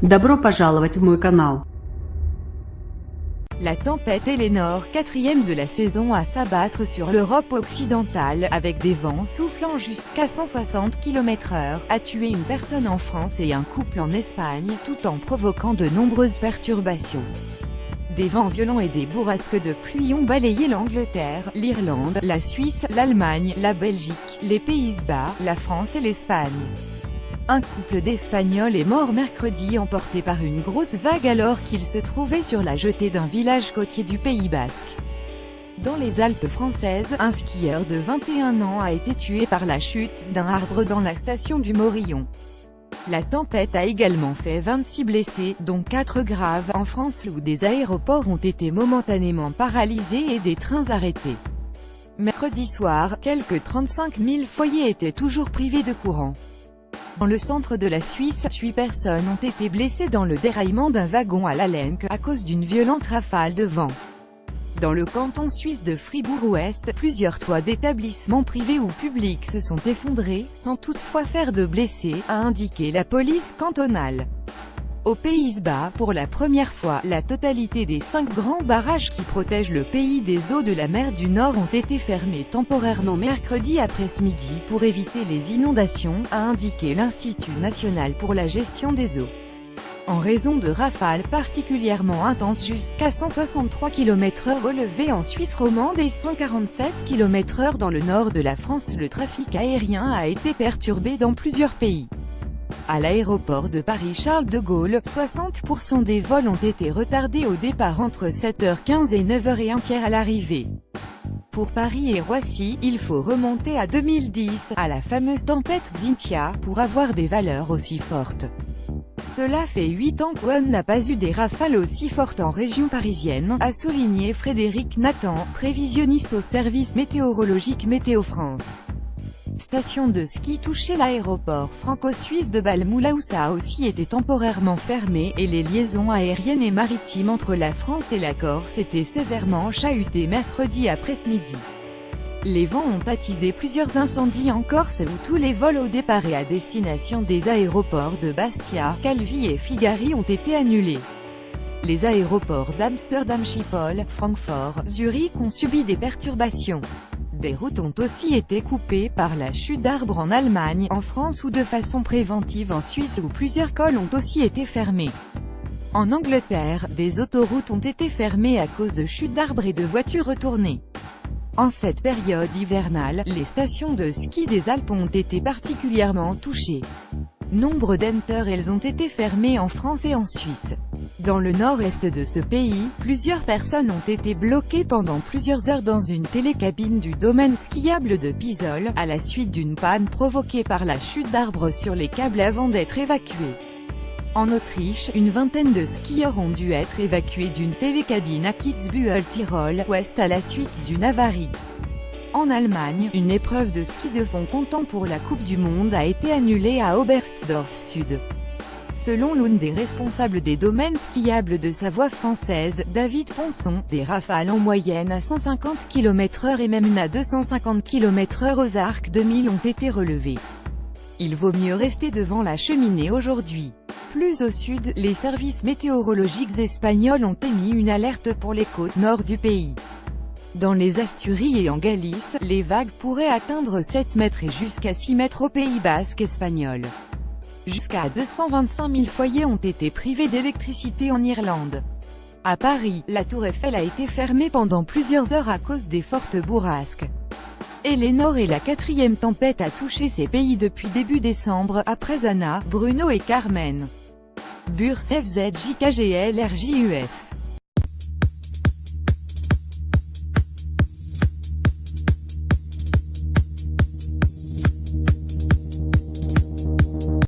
Добро пожаловать в мой канал. La tempête Eleanor, quatrième de la saison, à s'abattre sur l'Europe occidentale, avec des vents soufflant jusqu'à 160 km/h, a tué une personne en France et un couple en Espagne, tout en provoquant de nombreuses perturbations. Des vents violents et des bourrasques de pluie ont balayé l'Angleterre, l'Irlande, la Suisse, l'Allemagne, la Belgique, les Pays-Bas, la France et l'Espagne. Un couple d'Espagnols est mort mercredi emporté par une grosse vague alors qu'il se trouvait sur la jetée d'un village côtier du Pays Basque. Dans les Alpes françaises, un skieur de 21 ans a été tué par la chute d'un arbre dans la station du Morillon. La tempête a également fait 26 blessés, dont 4 graves, en France où des aéroports ont été momentanément paralysés et des trains arrêtés. Mercredi soir, quelques 35 000 foyers étaient toujours privés de courant. Dans le centre de la Suisse, 8 personnes ont été blessées dans le déraillement d'un wagon à Lallenque, à cause d'une violente rafale de vent. Dans le canton suisse de Fribourg-Ouest, plusieurs toits d'établissements privés ou publics se sont effondrés, sans toutefois faire de blessés, a indiqué la police cantonale. Aux Pays-Bas, pour la première fois, la totalité des 5 grands barrages qui protègent le pays des eaux de la mer du Nord ont été fermés temporairement mercredi après-midi pour éviter les inondations, a indiqué l'Institut national pour la gestion des eaux. En raison de rafales particulièrement intenses jusqu'à 163 km/h relevées en Suisse romande et 147 km/h dans le nord de la France, le trafic aérien a été perturbé dans plusieurs pays. À l'aéroport de Paris-Charles de Gaulle, 60% des vols ont été retardés au départ entre 7h15 et 9h15 à l'arrivée. Pour Paris et Roissy, il faut remonter à 2010, à la fameuse tempête Xynthia, pour avoir des valeurs aussi fortes. Cela fait 8 ans qu'OM n'a pas eu des rafales aussi fortes en région parisienne, a souligné Frédéric Nathan, prévisionniste au service météorologique Météo France. Station de ski touchée. L'aéroport franco-suisse de Bâle-Moulaoussa a aussi été temporairement fermé, et les liaisons aériennes et maritimes entre la France et la Corse étaient sévèrement chahutées mercredi après-midi. Les vents ont attisé plusieurs incendies en Corse où tous les vols au départ et à destination des aéroports de Bastia, Calvi et Figari ont été annulés. Les aéroports d'Amsterdam Schiphol, Francfort, Zurich ont subi des perturbations. Des routes ont aussi été coupées par la chute d'arbres en Allemagne, en France ou de façon préventive en Suisse où plusieurs cols ont aussi été fermés. En Angleterre, des autoroutes ont été fermées à cause de chutes d'arbres et de voitures retournées. En cette période hivernale, les stations de ski des Alpes ont été particulièrement touchées. Nombre d'Enterrails ont été fermés en France et en Suisse. Dans le nord-est de ce pays, plusieurs personnes ont été bloquées pendant plusieurs heures dans une télécabine du domaine skiable de Pisol, à la suite d'une panne provoquée par la chute d'arbres sur les câbles avant d'être évacués. En Autriche, une vingtaine de skieurs ont dû être évacués d'une télécabine à Kitzbühel, Tyrol, ouest à la suite d'une avarie. En Allemagne, une épreuve de ski de fond comptant pour la Coupe du Monde a été annulée à Oberstdorf Sud. Selon l'un des responsables des domaines skiables de Savoie française, David Ponson, des rafales en moyenne à 150 km/h et même une à 250 km/h aux Arcs 2000 ont été relevées. Il vaut mieux rester devant la cheminée aujourd'hui. Plus au sud, les services météorologiques espagnols ont émis une alerte pour les côtes nord du pays. Dans les Asturies et en Galice, les vagues pourraient atteindre 7 mètres et jusqu'à 6 mètres au Pays Basque espagnol. Jusqu'à 225 000 foyers ont été privés d'électricité en Irlande. À Paris, la tour Eiffel a été fermée pendant plusieurs heures à cause des fortes bourrasques. Eleanor est la 4e tempête à toucher ces pays depuis début décembre, après Anna, Bruno et Carmen. Burs FZJKGL RJUF.